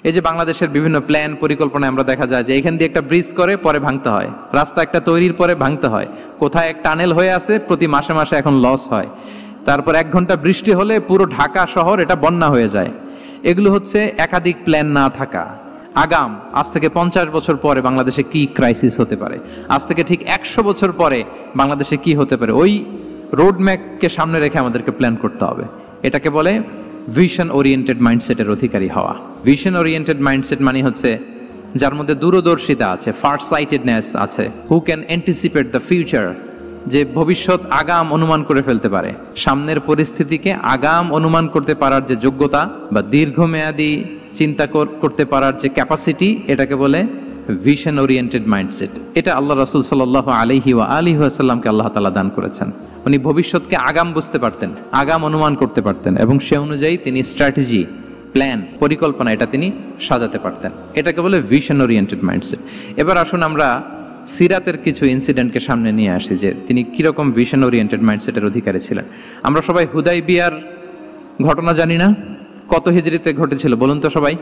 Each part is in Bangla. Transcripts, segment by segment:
এই যে বাংলাদেশের বিভিন্ন প্ল্যান পরিকল্পনা আমরা দেখা যায় যে এখান দিয়ে একটা ব্রিজ করে পরে ভাঙতে হয়, রাস্তা একটা তৈরির পরে ভাঙতে হয়, কোথায় এক টানেল হয়ে আছে প্রতি মাসে মাসে এখন লস হয়, তারপর 1 ঘন্টা বৃষ্টি হলে পুরো ঢাকা শহর এটা বন্যা হয়ে যায়। এগুলো হচ্ছে একাধিক প্ল্যান না থাকা। আগাম আজ থেকে 50 বছর পরে বাংলাদেশে কি ক্রাইসিস হতে পারে, আজ থেকে ঠিক 100 বছর পরে বাংলাদেশে কি হতে পারে, ওই রোড ম্যাপকে সামনে রেখে আমাদেরকে প্ল্যান করতে হবে। এটাকে বলে ভিশন ওরিয়েন্টেড মাইন্ডসেটের অধিকারী হওয়া। ভিশন ওরিয়েন্টেড মাইন্ডসেট মানে হচ্ছে যার মধ্যে দূরদর্শিতা আছে, ফার সাইটেডনেস আছে, who can anticipate the future, যে ভবিষ্যৎ আগাম অনুমান করে ফেলতে পারে, সামনের পরিস্থিতিকে আগাম অনুমান করতে পারার যে যোগ্যতা বা দীর্ঘমেয়াদী চিন্তা করতে পারার যে ক্যাপাসিটি, এটাকে বলে ভিশন ওরিয়েন্টেড মাইন্ডসেট। এটা আল্লাহ রাসূল সাল্লাল্লাহু আলাইহি ওয়া আলিহি ওয়াসাল্লামকে আল্লাহ তাআলা দান করেছেন। উনি ভবিষ্যৎকে আগাম বুঝতে পারতেন, আগাম অনুমান করতে পারতেন এবং সে অনুযায়ী তিনি স্ট্র্যাটেজি, প্ল্যান, পরিকল্পনা এটা তিনি সাজাতে পারতেন। এটাকে বলে ভিশন ওরিয়েন্টেড মাইন্ডসেট। এবার আসুন আমরা সিরাতের কিছু ইনসিডেন্টকে সামনে নিয়ে আসি যে তিনি কিরকম ভিশন ওরিয়েন্টেড মাইন্ডসেটের অধিকারী ছিলেন। আমরা সবাই হুদাইবিয়ার ঘটনা জানি না? কত হিজরিতে ঘটেছিল বলুন তো সবাই?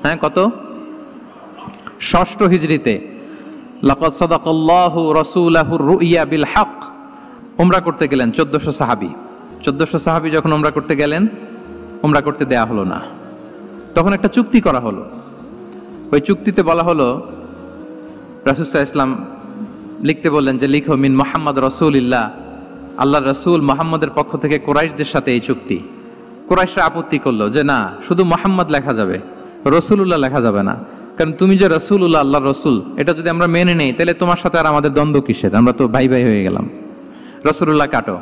হ্যাঁ, কত? 6ষ্ঠ হিজরিতে। লাকাদ সাদাকাল্লাহু রাসূলাহুর রুইয়া বিল হক। উমরা করতে গেলেন 1400 সাহাবী। 1400 সাহাবী যখন উমরা করতে গেলেন, উমরা করতে দেয়া হলো না। তখন একটা চুক্তি করা হলো। ওই চুক্তিতে বলা হলো, রাসূল সাল্লাল্লাহু আলাইহি ওয়াসাল্লাম লিখতে বললেন যে লিখো মিন মুহাম্মদ রাসূলুল্লাহ, আল্লাহর রাসূল মুহাম্মদের পক্ষ থেকে কুরাইশদের সাথে এই চুক্তি। কুরাইশরা আপত্তি করলো যে না, শুধু মুহাম্মদ লেখা যাবে, রাসূলুল্লাহ লেখা যাবে না, কারণ তুমি যে রাসূলুল্লাহ, আল্লাহর রাসূল, এটা যদি আমরা মেনে নেই তাহলে তোমার সাথে আর আমাদের দ্বন্দ্ব কিসের, আমরা তো ভাই ভাই হয়ে গেলাম, রাসূলুল্লাহ কাটো।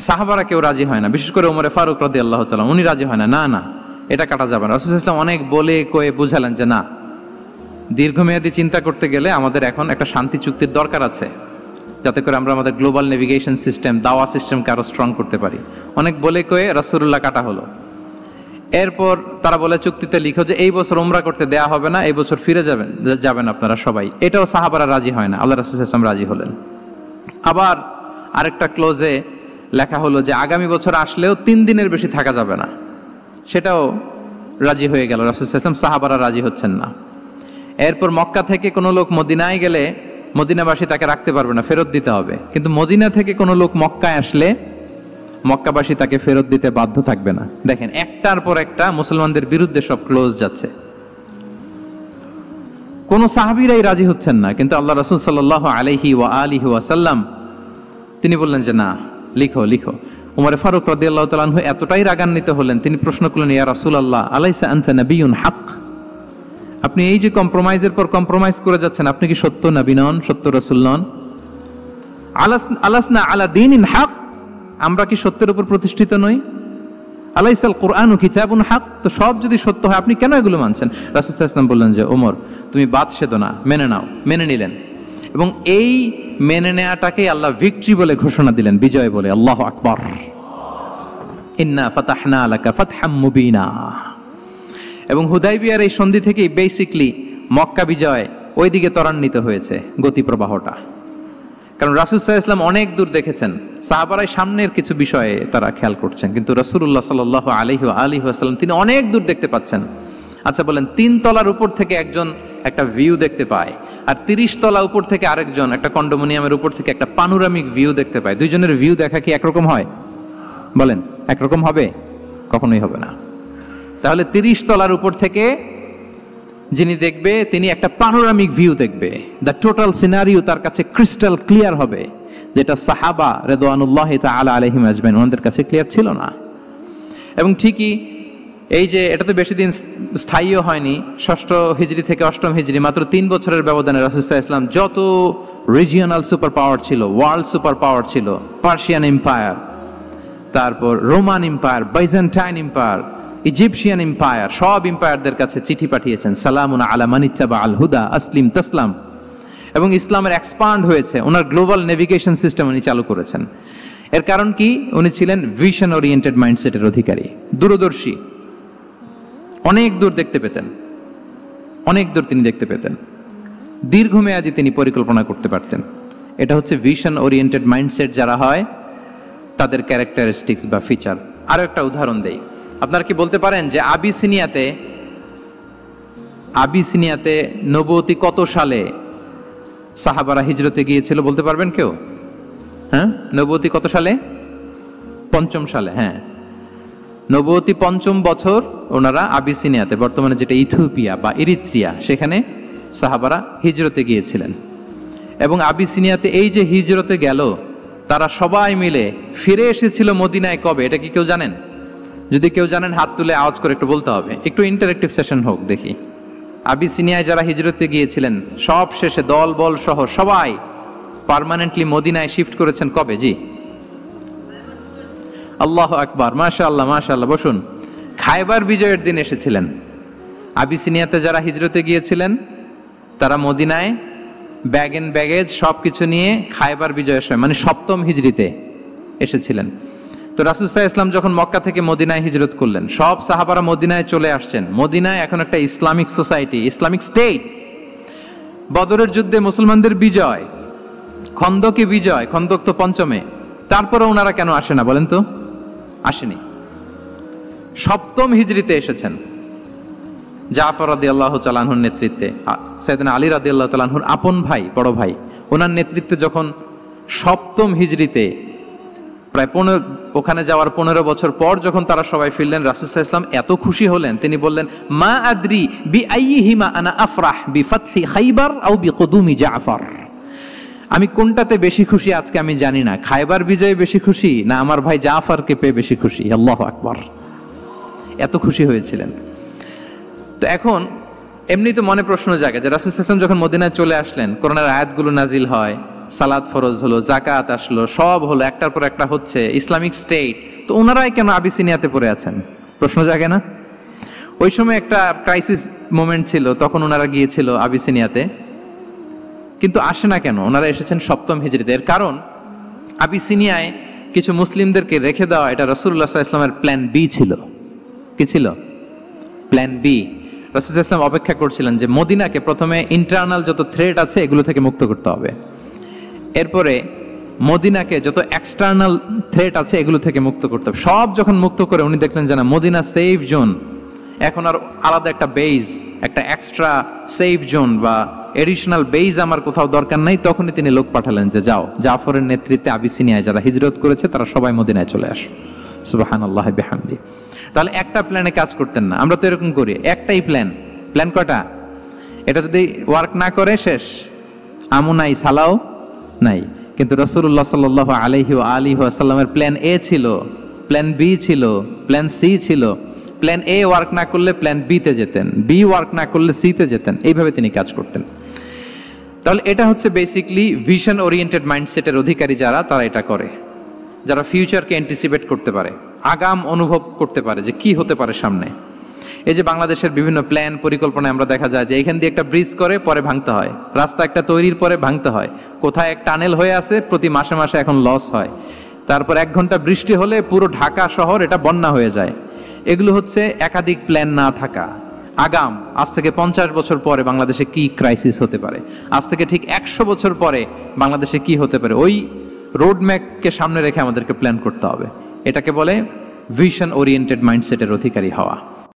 সাহাবারা কেউ রাজি হয় না, বিশেষ করে ওমরে ফারুক রাদিয়াল্লাহু তাআলা, উনি রাজি হয় না, না না এটা কাটা যাবে না। রাসূল সাল্লাল্লাহু আলাইহি ওয়াসাল্লাম অনেক বলে কয়ে বুঝালেন যে না, দীর্ঘমেয়াদী চিন্তা করতে গেলে আমাদের এখন একটা শান্তি চুক্তির দরকার আছে, যাতে করে আমরা আমাদের গ্লোবাল নেভিগেশন সিস্টেম, দাওয়া সিস্টেমকে আরো স্ট্রং করতে পারি। অনেক বলে কয়ে রাসূলুল্লাহ কাটা হলো। এরপর তারা বলে চুক্তিতে লিখো যে এই বছর উমরা করতে দেয়া হবে না, এই বছর ফিরে যাবেন আপনারা সবাই। এটাও সাহাবারা রাজি হয় না, আল্লাহ রাসূল সাল্লাল্লাহু আলাইহি ওয়াসাল্লাম রাজি হলেন। আবার আরেকটা ক্লোজে লেখা হলো যে আগামী বছর আসলেও 3 দিনের বেশি থাকা যাবে না, সেটাও রাজি হয়ে গেল রাসূল সাল্লাল্লাহু আলাইহি ওয়াসাল্লাম। সাহাবারা রাজি হচ্ছেন না। এরপর মক্কা থেকে কোনো লোক মদিনায় গেলে মদিনাবাসী তাকে রাখতে পারবে না, ফেরত দিতে হবে। কিন্তু মদিনা থেকে কোনো লোক মক্কায় আসলে মক্কাবাসী তাকে ফেরত দিতে বাধ্য থাকবে না। দেখেন, একটার পর একটা মুসলমানদের বিরুদ্ধে সব ক্লোজ যাচ্ছে। কোন সাহাবীরাই রাজি হচ্ছেন না, কিন্তু আল্লাহ রাসূল সাল্লাল্লাহু আলাইহি ওয়া আলিহি ওয়াসাল্লাম তিনি বললেন যে না, লিখো লিখো। উমরে ফারুক রাদিয়াল্লাহু তাআলা আনহু এতটাই রাগান্বিত হলেন, তিনি প্রশ্ন করলেন, ইয়া রাসূলুল্লাহ, আলাইসা আনতা নাবিয়্যুন হক? আপনি এই যে কম্প্রোমাইজের পর কম্প্রোমাইজ করে যাচ্ছেন, আপনি কি সত্য নবী নন, সত্য রাসূল নন? আলাসনা আলা দীনিন হক, আমরা কি সত্যের উপর প্রতিষ্ঠিত নই? আলাইসাল কুরআনু কিতাবুন হক, তো সব যদি সত্য হয় আপনি কেন এগুলো মানছেন? রাসূল সাল্লাল্লাহু আলাইহি ওয়াসাল্লাম বললেন যে ওমর, তুমি বাদ সেদো না, মেনে নাও। মেনে নিলেন এবং এই মেনে নেওয়াটাকে আল্লাহ ভিক্টরি বলে ঘোষণা দিলেন, বিজয় বলে। আল্লাহু আকবার। ইন্না ফাতাহনা লাকা ফাতহাম মুবিনা। এবং হুদাইবিয়ার এই সন্ধি থেকেই বেসিকলি মক্কা বিজয় ওইদিকে ত্বরান্বিত হয়েছে গতি প্রবাহটা। কারণ রাসূল সাল্লাল্লাহু আলাইহি ওয়াসাল্লাম অনেক দূর দেখেছেন, সাহাবারাই সামনের কিছু বিষয়ে তারা খেয়াল করছেন, কিন্তু রাসূলুল্লাহ সাল্লাল্লাহু আলাইহি ওয়া আলিহি ওয়াসাল্লাম তিনি অনেক দূর দেখতে পাচ্ছেন। আচ্ছা বলেন, 3 তলার উপর থেকে একজন একটা ভিউ দেখতে পায়, আর 30 তলা উপর থেকে আরেকজন একটা কন্ডোমিনিয়ামের উপর থেকে একটা পানোরামিক ভিউ দেখতে পায়, দুইজনের ভিউ দেখা কি একরকম হয়? বলেন, একরকম হবে? কখনোই হবে না। তাহলে 30 তলার উপর থেকে যিনি দেখবে তিনি একটা পানোরামিক ভিউ দেখবে, দ্য টোটাল সিনারিও তার কাছে ক্রিস্টাল ক্লিয়ার হবে, যেটা সাহাবা রিদওয়ানুল্লাহি তাআলা আলাইহিম আজমাইন ওনাদের কাছে ক্লিয়ার ছিল না। এবং ঠিকই এই যে এটাতে বেশি দিন স্থায়ীও হয়নি, 6ষ্ঠ হিজরি থেকে 8ম হিজরি, মাত্র 3 বছরের ব্যবধানে রাসূল সাল্লাল্লাহু আলাইহি ওয়াসাল্লাম যত রিজিওনাল সুপার পাওয়ার ছিল, ওয়ার্ল্ড সুপার পাওয়ার ছিল, পার্সিয়ান এম্পায়ার, তারপর Roman empire, Byzantine empire, Egyptian empire, সব এম্পায়ারদের কাছে চিঠি পাঠিয়েছেন, সালামুন আলা মান ইত্তাবা আল হুদা আসলিম তাসলাম। এবং ইসলামের এক্সপান্ড হয়েছে, ওনার গ্লোবাল নেভিগেশন সিস্টেম উনি চালু করেছেন। এর কারণ কি? উনি ছিলেন ভিশন ওরিয়েন্টেড মাইন্ডসেটের অধিকারী, দূরদর্শী, অনেক দূর দেখতে পেতেন, অনেক দূর তিনি দেখতে পেতেন, দীর্ঘমেয়াদী তিনি পরিকল্পনা করতে পারতেন। এটা হচ্ছে ভিশন ওরিয়েন্টেড মাইন্ডসেট যারা হয় তাদের ক্যারেক্টারিস্টিক্স বা ফিচার। আরো একটা উদাহরণ দেই, আপনারা কি বলতে পারেন যে আবিসিনিয়াতে আবিসিনিয়াতে নবুয়তি কত সালে সাহাবারা হিজরতে গিয়েছিল বলতে পারবেন কেউ? হ্যাঁ, নবুয়তি কত সালে? 5ম সালে। হ্যাঁ, নবুয়তি 5ম বছর ওনারা আবিসিনিয়াতে, বর্তমানে যেটা ইথিওপিয়া বা ইরিত্রিয়া, সেখানে সাহাবারা হিজরতে গিয়েছিলেন। এবং আবিসিনিয়াতে এই যে হিজরতে গেল, তারা সবাই মিলে ফিরে এসেছিল মদিনায় কবে? এটা কি কেউ জানেন? যদি কেউ জানেন হাত তুলে আওয়াজ করে একটু বলতে হবে, একটু ইন্টারেক্টিভ সেশন হোক দেখি। আবিসিনিয়ায় যারা হিজরতে গিয়েছিলেন সব শেষে দল বল সহ সবাই পার্মানেন্টলি মদিনায় শিফট করেছেন কবে? জি, আল্লাহু আকবার, মাশাআল্লাহ মাশাআল্লাহ। বসুন। খায়বার বিজয়ের দিন এসেছিলেন। আবিসিনিয়াতে যারা হিজরতে গিয়েছিলেন তারা মদিনায় ব্যাগ এন্ড ব্যাগেজ সবকিছু নিয়ে খায়বার বিজয়ের সময়, মানে 7ম হিজরিতে এসেছিলেন। তো রাসূল সাল্লাল্লাহু আলাইহি ওয়াসাল্লাম যখন মক্কা থেকে মদিনায় হিজরত করলেন, সব সাহাবারা মদিনায় চলে আসছেন। মদিনায় এখন একটা ইসলামিক সোসাইটি, ইসলামিক স্টেট। বদরের যুদ্ধে মুসলমানদের বিজয়, খন্দকে বিজয়, খন্দক তো 5মে। তারপরে ওনারা কেন আসে না বলেন তো? আসেনি। 7ম হিজরিতে এসেছেন। জাফর রাদিয়াল্লাহু তাআলা আনহুর নেতৃত্বে, সাইয়েদনা আলী রাদিয়াল্লাহু তাআলা আনহুর আপন ভাই, বড় ভাই, ওনার নেতৃত্বে যখন 7ম হিজরিতে প্রায় ওখানে যাওয়ার 15 বছর পর যখন তারা সবাই ফিরলেন, রাসূল সাল্লাল্লাহু আলাইহি ওয়াসাল্লাম এত খুশি হলেন, তিনি বললেন, মা আদরি বিআইয়িহিমা আনা আফরাহ বিফাতহি খাইবার আও বিকুদুমি জাফর। আমি কোনটাতে বেশি খুশি আজকে আমি জানি না, খায়বার বিজয়ে বেশি খুশি না আমার ভাই জাফরকে পেয়ে বেশি খুশি। আল্লাহু আকবার, এত খুশি হয়েছিলেন। তো এখন এমনি তো মনে প্রশ্ন জাগে যে রাসূল সাল্লাল্লাহু আলাইহি ওয়াসাল্লাম যখন মদিনায় চলে আসলেন, কোরআনের আয়াতগুলো নাজিল হয়, সালাত ফরজ হলো, যাকাত আসলো, সব হলো, একটার পর একটা হচ্ছে, ইসলামিক স্টেট, তো ওনারাই কেন আবিসিনিয়াতে পড়ে আছেন? প্রশ্ন জাগে না? ওই সময় একটা ক্রাইসিস মোমেন্ট ছিল, তখন ওনারা গিয়েছিল আবিসিনিয়াতে, কিন্তু আসে না কেন? ওনারা এসেছেন 7ম হিজরিতে। এর কারণ আবিসিনিয়ায় কিছু মুসলিমদেরকে রেখে দেওয়া, এটা রাসূলুল্লাহ সাল্লাল্লাহু আলাইহি ওয়াসাল্লামের প্ল্যান বি ছিল। কি ছিল? Plan B. রাসূল সাল্লাল্লাহু আলাইহি ওয়াসাল্লাম অপেক্ষা করছিলেন যে মদিনাকে প্রথমে ইন্টারনাল যত থ্রেট আছে এগুলো থেকে মুক্ত করতে হবে, এরপরে মদিনাকে যত এক্সটার্নাল থ্রেট আছে এগুলো থেকে মুক্ত করতে হবে। সব যখন মুক্ত করে উনি দেখলেন যে না, মদিনা সেফ জোন, এখন আর আলাদা একটা বেজ, একটা এক্সট্রা সেফ জোন বা এডিশনাল বেজ আমার কোথাও দরকার নাই। তখনই তিনি লোক পাঠালেন যে যাও, জাফরের নেতৃত্বে আবিসিনিয়ায় যারা হিজরত করেছে তারা সবাই মদিনায় চলে আসো। সুবহানাল্লাহ বিহামদি। তাহলে একটা প্ল্যানে কাজ করতেন না। আমরা তো এরকম করি, একটাই প্ল্যান। প্ল্যান কয়টা? এটা যদি ওয়ার্ক না করে শেষ, আমু নাই, সালাও নাই। কিন্তু রাসূলুল্লাহ সাল্লাল্লাহু আলাইহি ওয়া আলিহি ওয়াসাল্লামের প্ল্যান এ ছিল, প্ল্যান বি ছিল, প্ল্যান সি ছিল। প্ল্যান এ ওয়ার্ক না করলে প্ল্যান বি তে যেতেন, বি ওয়ার্ক না করলে সি তে যেতেন, এইভাবে তিনি কাজ করতেন। তাহলে এটা হচ্ছে বেসিকলি ভিশন ওরিয়েন্টেড মাইন্ডসেটের অধিকারী যারা, তারা এটা করে, যারা ফিউচারকে অ্যান্টিসিপেট করতে পারে, আগাম অনুভব করতে পারে যে কি হতে পারে সামনে। এই যে বাংলাদেশের বিভিন্ন প্ল্যান পরিকল্পনায় আমরা দেখা যায় যে এখান দিয়ে একটা ব্রিজ করে পরে ভাঙতে হয়, রাস্তা একটা তৈরির পরে ভাঙতে হয়, কোথায় এক টানেল হয়ে আছে প্রতি মাসে মাসে এখন লস হয়, তারপর 1 ঘন্টা বৃষ্টি হলে পুরো ঢাকা শহর এটা বন্যা হয়ে যায়। এগুলো হচ্ছে একাধিক প্ল্যান না থাকা। আগাম আজ থেকে 50 বছর পরে বাংলাদেশে কি ক্রাইসিস হতে পারে, আজ থেকে ঠিক 100 বছর পরে বাংলাদেশে কি হতে পারে, ওই রোড ম্যাপকে সামনে রেখে আমাদেরকে প্ল্যান করতে হবে। এটাকে বলে ভিশন ওরিয়েন্টেড মাইন্ডসেটের অধিকারী হওয়া।